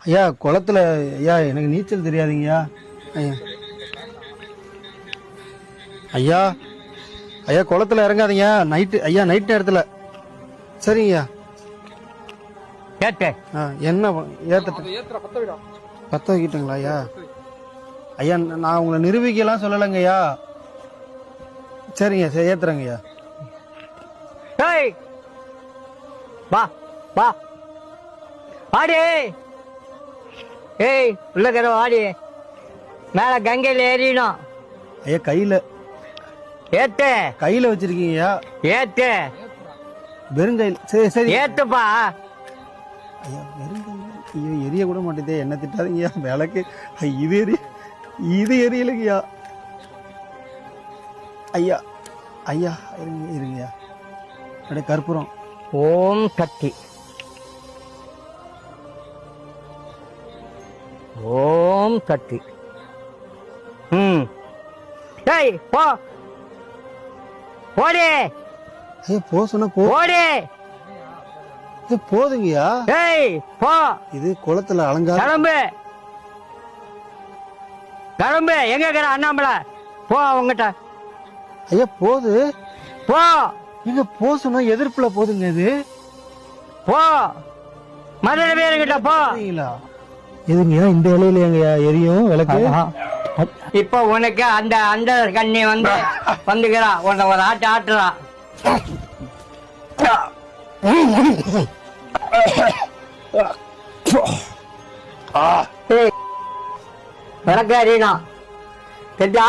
ஐயா குளத்துல ஐயா எனக்கு நீச்சல் தெரியாதுங்கய்யா. ஐயா ஐயா ஐயா குளத்துல இறங்காதீங்க நைட்டு. ஐயா நைட் நேரத்துல. சரிங்கய்யா. என்ன ஏத்துட்டு பத்த வைக்கிட்டுங்களா ஐயா? ஐயா நான் உங்களை நிரூபிக்கலாம் சொல்லலைங்க ஐயா. சரிங்க சரி ஏத்துறேங்க ஐயா. வா வா ஆடி. ஏய் உள்ளக்கிற ஆடி. மேல கங்கையில ஏறிடும். ஐயா ஏத்து கையில வச்சிருக்கீங்கய்யா. ஏத்து வெறுங்கையில். சரி சரி ஏத்துப்பா. ஐயா வெறுங்கையில். ஐயோ எரிய கூட மாட்டேதே. என்ன திட்டாதீங்கய்யா. விளக்கு இது எரியலைங்கய்யா. ஐயா ஐயா இருங்கய்யா. அப்படியே கற்பூரம். ஓம் சக்தி. ஓம் சக்தி. ஏய் போ போடி. ஐயா போ சொன்னா போ. போடி. போதுங்கய்யா. ஏய் போ. இது குளத்துல அலங்காரம். கிளம்பு எங்க இருக்கிற அண்ணாமலை? போ அவங்ககிட்ட. ஐயா போது. போ. எங்க போ சொன்னா எதிர்ப்புல போதுங்க. இது போ மதுரை பேருங்கிட்ட போ. எதுங்கய்யா இந்த இலையில எங்கயா எரியும் விளக்கு? இப்ப உனக்கு அந்த அந்த கண்ணி வந்துக்கிறா. உன்னை ஒரு ஆட்டு ஆட்டுறா. விளக்கு எறியணும். தெரிஞ்சா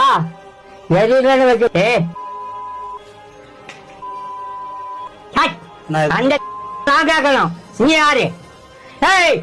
எரியலன்னு வச்சு அந்த நான் கேட்கணும். நீ யாரு? ஏய்